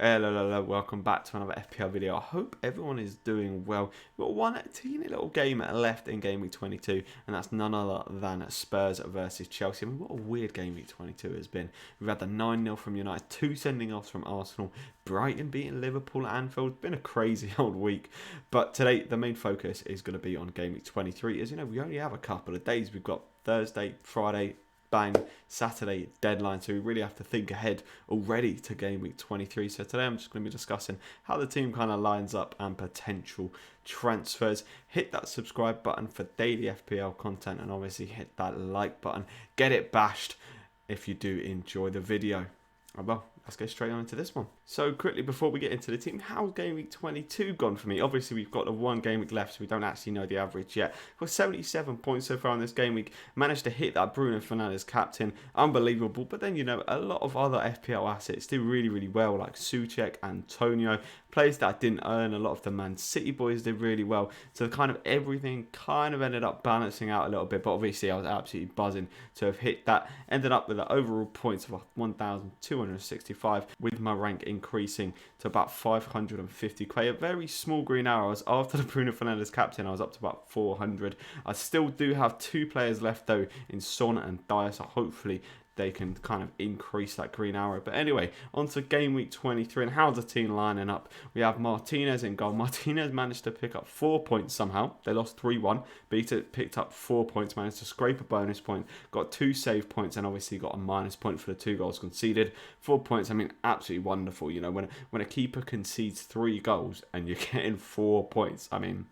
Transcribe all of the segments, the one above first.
Hello, welcome back to another FPL video. I hope everyone is doing well. We've got one teeny little game left in game week 22, and that's none other than Spurs versus Chelsea. I mean, what a weird game week 22 has been. We've had the 9-0 from United, 2 sending offs from Arsenal, Brighton beating Liverpool at Anfield. It's been a crazy old week, but today the main focus is going to be on game week 23. As you know, we only have a couple of days. We've got Thursday, Friday, bang, Saturday deadline, so we really have to think ahead already to game week 23. So today I'm just going to be discussing how the team kind of lines up and potential transfers. Hit that subscribe button for daily FPL content, and obviously hit that like button. Get it bashed if you do enjoy the video. Well, let's go straight on into this one. So quickly before we get into the team, how's game week 22 gone for me? Obviously we've got the one game week left, so we don't actually know the average yet. We've got 77 points so far in this game week. Managed to hit that Bruno Fernandes captain, unbelievable. But then, you know, a lot of other FPL assets do really well, like Souček, Antonio, players that didn't earn. A lot of the Man City boys did really well. So kind of everything kind of ended up balancing out a little bit. But obviously I was absolutely buzzing to have hit that. Ended up with the overall points of 1,265, with my rank increasing to about 550k. A very small green arrows after the Bruno Fernandes captain. I was up to about 400. I still do have 2 players left though in Son and Dyer, so hopefully they can kind of increase that green arrow. But anyway, on to game week 23 and how's the team lining up. We have Martinez in goal. Martinez managed to pick up 4 points somehow. They lost 3-1, but he picked up 4 points, managed to scrape a bonus point, got 2 save points, and obviously got a minus point for the 2 goals conceded. 4 points, I mean, absolutely wonderful. You know, when a keeper concedes 3 goals and you're getting 4 points, I mean,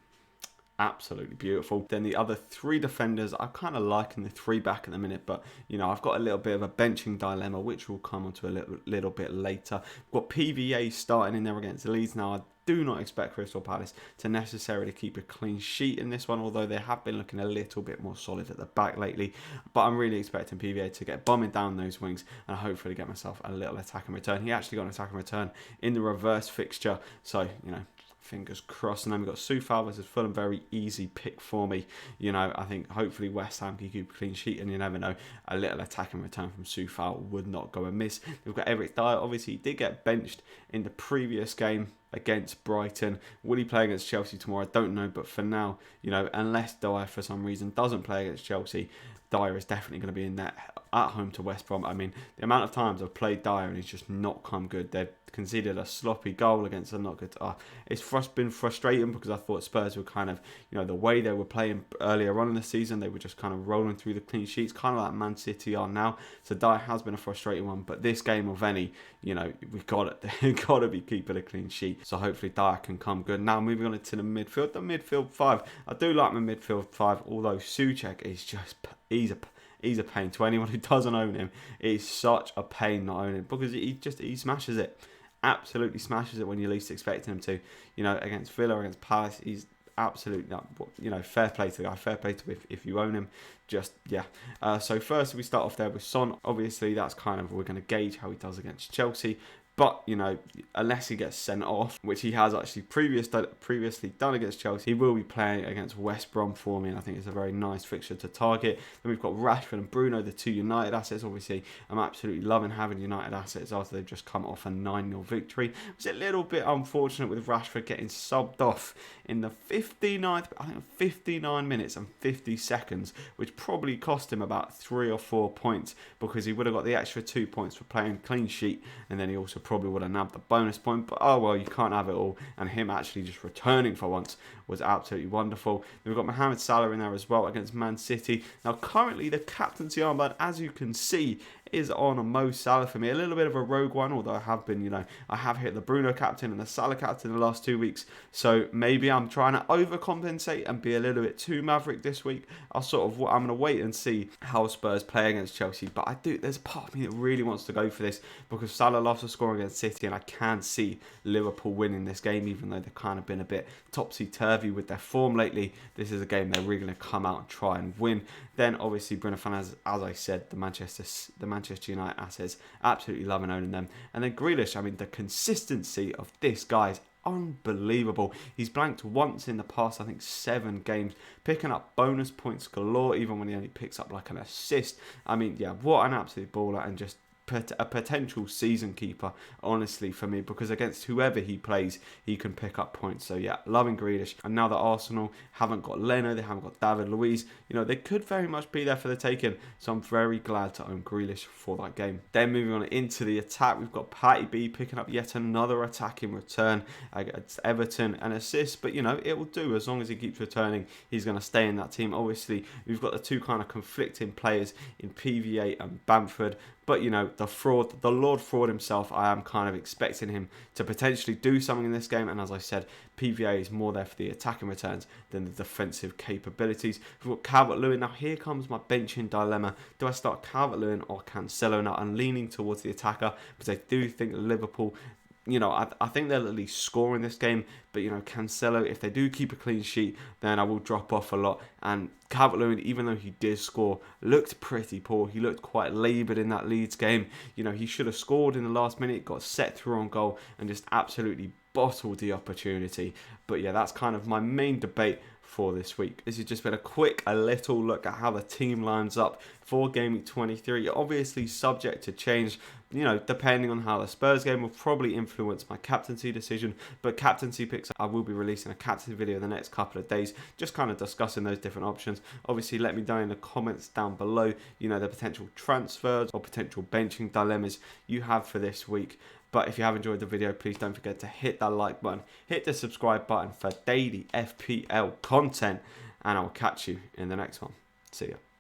absolutely beautiful. Then the other 3 defenders, I kind of liking the 3 back at the minute, but you know, I've got a little bit of a benching dilemma, which we'll come onto a little bit later. We've got PVA starting in there against Leeds. Now, I do not expect Crystal Palace to necessarily keep a clean sheet in this one, although they have been looking a little bit more solid at the back lately. But I'm really expecting PVA to get bombing down those wings and hopefully get myself a little attack and return. He actually got an attack and return in the reverse fixture, so you know, fingers crossed. And then we've got Soufal versus Fulham, very easy pick for me. You know, I think hopefully West Ham can keep a clean sheet, and you never know, a little attack and return from Soufal would not go amiss. We've got Eric Dyer. Obviously, he did get benched in the previous game against Brighton. Will he play against Chelsea tomorrow? I don't know, but for now, you know, unless Dyer for some reason doesn't play against Chelsea, Dyer is definitely going to be in there at home to West Brom. I mean, the amount of times I've played Dyer and he's just not come good. They've conceded a sloppy goal against a not good. It's been frustrating because I thought Spurs were kind of, you know, the way they were playing earlier on in the season, they were just kind of rolling through the clean sheets, kind of like Man City are now. So Dyer has been a frustrating one, but this game of any, you know, we've got to be keeping a clean sheet. So hopefully Dyer can come good. Now moving on to the midfield, midfield 5. I do like my midfield 5, although Souček is just, he's a pain. To anyone who doesn't own him, it's such a pain not owning him because he smashes it. Absolutely smashes it when you're least expecting him to. You know, against Villa, against Palace, he's absolutely, you know, fair play to the guy. Fair play to if you own him. Just, yeah. So first we start off there with Son. Obviously, that's kind of, we're going to gauge how he does against Chelsea. But, you know, unless he gets sent off, which he has actually previously done against Chelsea, he will be playing against West Brom for me, and I think it's a very nice fixture to target. Then we've got Rashford and Bruno, the 2 United assets. Obviously, I'm absolutely loving having United assets after they've just come off a 9-0 victory. It's a little bit unfortunate with Rashford getting subbed off in the 59 minutes and 50 seconds, which probably cost him about 3 or 4 points because he would have got the extra 2 points for playing clean sheet, and then he also probably would have nabbed the bonus point. But oh well, you can't have it all, and him actually just returning for once was absolutely wonderful. Then we've got Mohamed Salah in there as well against Man City. Now currently the captaincy armband, as you can see, is on a Mo Salah for me. A little bit of a rogue one, although I have been, you know, I have hit the Bruno captain and the Salah captain in the last 2 weeks. So maybe I'm trying to overcompensate and be a little bit too maverick this week. I'm going to wait and see how Spurs play against Chelsea. But there's a part of me that really wants to go for this because Salah loves to score against City, and I can see Liverpool winning this game, even though they've kind of been a bit topsy-turvy with their form lately. This is a game they're really going to come out and try and win. Then obviously Bruno Fernandes, as I said, the Manchester United assets, absolutely loving owning them. And then Grealish, I mean, the consistency of this guy is unbelievable. He's blanked once in the past, I think, 7 games, picking up bonus points galore, even when he only picks up like an assist. I mean, yeah, what an absolute baller, and just a potential season keeper, honestly, for me, because against whoever he plays, he can pick up points. So yeah, loving Grealish. And now that Arsenal haven't got Leno, they haven't got David Luiz, you know, they could very much be there for the taking. So I'm very glad to own Grealish for that game. Then moving on into the attack, we've got Patty B picking up yet another attack in return against Everton, an assist, but you know, it will do as long as he keeps returning. He's going to stay in that team. Obviously, we've got the two kind of conflicting players in PVA and Bamford. But, you know, the Lord Fraud himself, I am kind of expecting him to potentially do something in this game. And as I said, PVA is more there for the attacking returns than the defensive capabilities. We've got Calvert-Lewin. Now, here comes my benching dilemma. Do I start Calvert-Lewin or Cancelo? Now, I'm leaning towards the attacker because I do think Liverpool, you know, I think they'll at least score in this game. But, you know, Cancelo, if they do keep a clean sheet, then I will drop off a lot. And Calvert-Lewin, even though he did score, looked pretty poor. He looked quite laboured in that Leeds game. You know, he should have scored in the last minute, got set through on goal, and just absolutely bottled the opportunity. But yeah, that's kind of my main debate for this week. This has just been a little look at how the team lines up for Game Week 23. Obviously subject to change, you know, depending on how the Spurs game will probably influence my captaincy decision. But captaincy picks, I will be releasing a captaincy video in the next couple of days, just kind of discussing those different options. Obviously, let me know in the comments down below, you know, the potential transfers or potential benching dilemmas you have for this week. But if you have enjoyed the video, please don't forget to hit that like button, hit the subscribe button for daily FPL content, and I'll catch you in the next one. See ya.